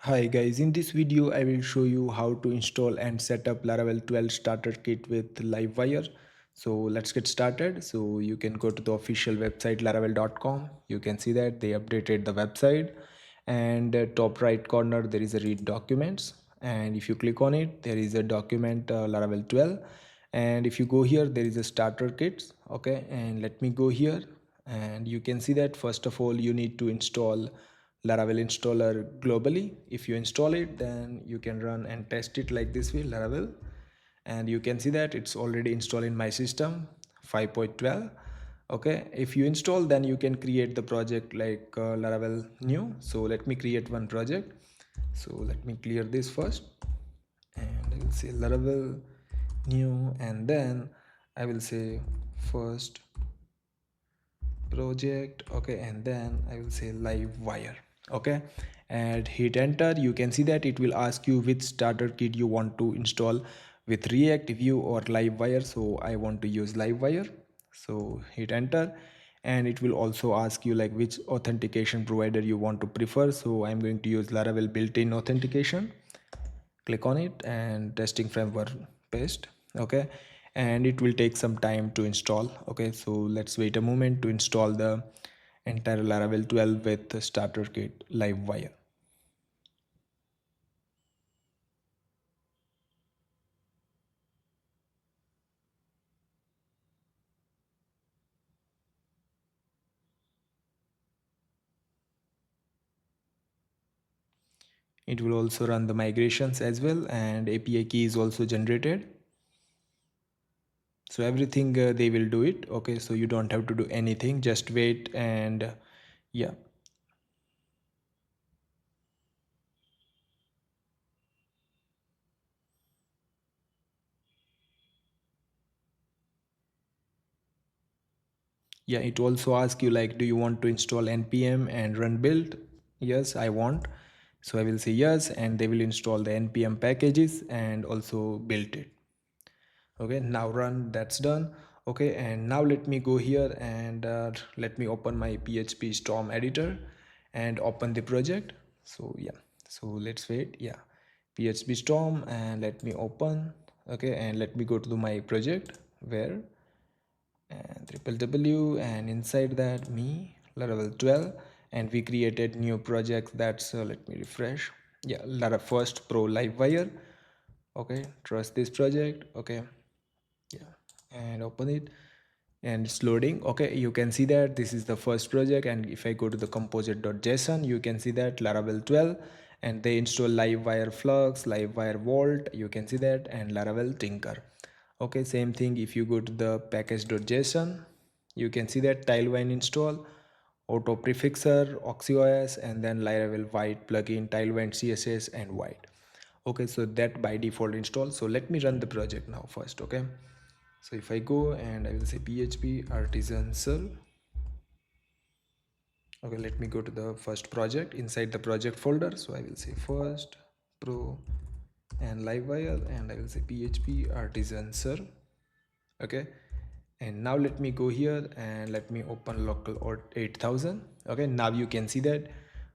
Hi guys, in this video I will show you how to install and set up Laravel 12 starter kit with Livewire. So let's get started. So you can go to the official website laravel.com. You can see that they updated the website, and top right corner there is a read documents, and if you click on it there is a document Laravel 12, and if you go here there is a starter kits. Okay, and let me go here, and you can see that first of all you need to install Laravel installer globally. If you install it, then you can run and test it like this way, Laravel. And you can see that it's already installed in my system 5.12. Okay, if you install, then you can create the project like Laravel new. So let me create one project. So let me clear this first, and I will say Laravel new, and then I will say first project. Okay, and then I will say Livewire. Okay, and hit enter. You can see that it will ask you which starter kit you want to install with React, Vue or Livewire. So I want to use Livewire, so hit enter, and it will also ask you like which authentication provider you want to prefer. So I'm going to use Laravel built-in authentication. Click on it and testing framework paste. Okay, and it will take some time to install. Okay, so let's wait a moment to install the entire Laravel 12 with the starter kit Livewire. It will also run the migrations as well, and API key is also generated. So everything they will do it. Okay, so you don't have to do anything, just wait, and yeah. Yeah, it also asks you like, do you want to install npm and run build? Yes, I want. So I will say yes, and they will install the npm packages and also build it. Okay, now run. That's done. Okay, and now let me go here and let me open my php storm editor and open the project. So yeah, so let's wait. Yeah, php storm, and let me open. Okay, and let me go to my project where, and triple w, and inside that me Laravel 12, and we created new projects. That's let me refresh. Yeah, Laravel first pro Livewire. Okay, trust this project. Okay, yeah, and open it, and it's loading. Okay, you can see that this is the first project, and if I go to the composite.json, you can see that Laravel 12, and they install Livewire Flux, Livewire Vault, you can see that, and Laravel Tinker. Okay, same thing if you go to the package.json, you can see that Tailwind install, auto prefixer, oxyos, and then Laravel white plugin, Tailwind css and white. Okay, so that by default install. So let me run the project now first. Okay, so if I go and I will say php artisan cell. Okay, let me go to the first project inside the project folder. So I will say first pro and Livewire, and I will say php artisan cell. Okay, and now let me go here and let me open local 8000. Okay, now you can see that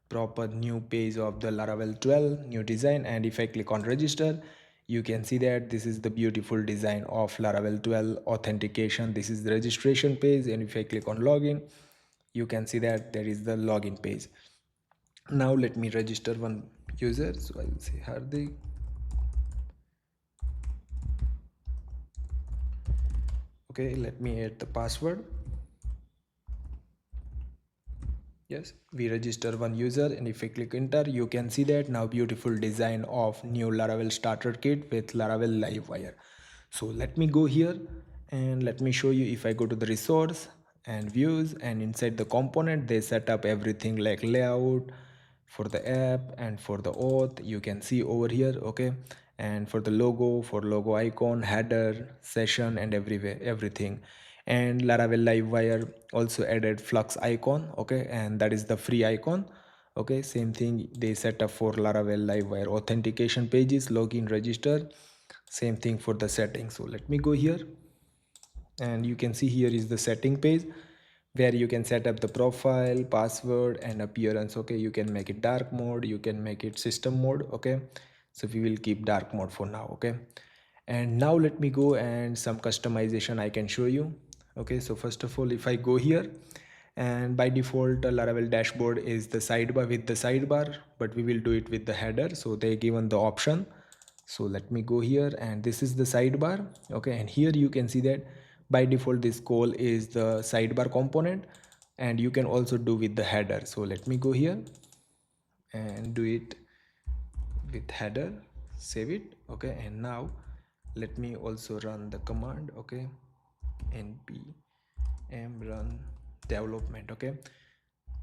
proper new page of the Laravel 12 new design, and if I click on register, you can see that this is the beautiful design of Laravel 12 authentication. This is the registration page, and if I click on login, you can see that there is the login page. Now let me register one user. So I will say Hardik. Okay, let me add the password. Yes, we register one user, and if I click enter, you can see that now beautiful design of new Laravel starter kit with Laravel Livewire. So let me go here and let me show you. If I go to the resource and views, and inside the component they set up everything like layout for the app and for the auth, you can see over here. Okay, and for the logo, for logo icon, header, session, and everywhere everything. And Laravel Livewire also added flux icon. Okay, and that is the free icon. Okay, same thing they set up for Laravel Livewire authentication pages, login, register, same thing for the settings. So let me go here, and you can see here is the setting page where you can set up the profile, password and appearance. Okay, you can make it dark mode, you can make it system mode. Okay, so we will keep dark mode for now. Okay, and now let me go and some customization I can show you. Okay, so first of all, if I go here, and by default Laravel dashboard is the sidebar with the sidebar, but we will do it with the header, so they given the option. So let me go here, and this is the sidebar. Okay, and here you can see that by default this call is the sidebar component, and you can also do with the header. So let me go here and do it with header, save it. Okay, and now let me also run the command. Okay, npm run development. Okay,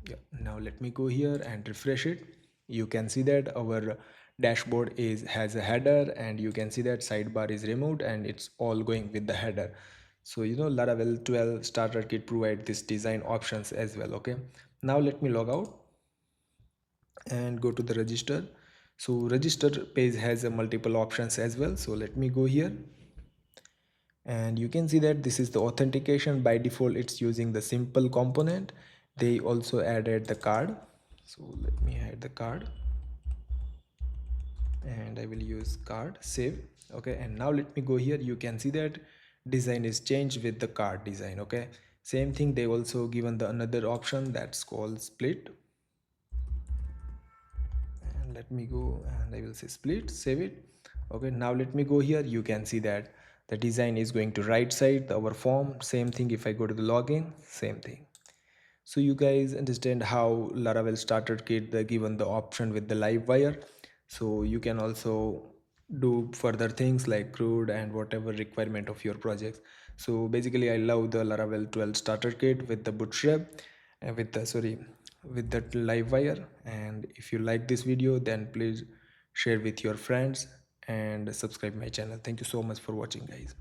yeah, now let me go here and refresh it. You can see that our dashboard has a header, and you can see that sidebar is removed and it's all going with the header. So Laravel 12 starter kit provide this design options as well. Okay, now let me log out and go to the register. So register page has a multiple options as well. So let me go here, and you can see that this is the authentication. By default it's using the simple component. They also added the card, so let me add the card and I will use card, save. Okay, and now let me go here. You can see that design is changed with the card design. Okay, same thing, they also given the another option that's called split, and let me go and I will say split, save it. Okay, now let me go here. You can see that the design is going to right side our form. Same thing if I go to the login, same thing. So you guys understand how Laravel starter kit they given the option with the Livewire. So you can also do further things like CRUD and whatever requirement of your projects. So basically I love the Laravel 12 starter kit with the bootstrap and with the with that Livewire. And if you like this video, then please share with your friends and subscribe my channel. Thank you so much for watching, guys.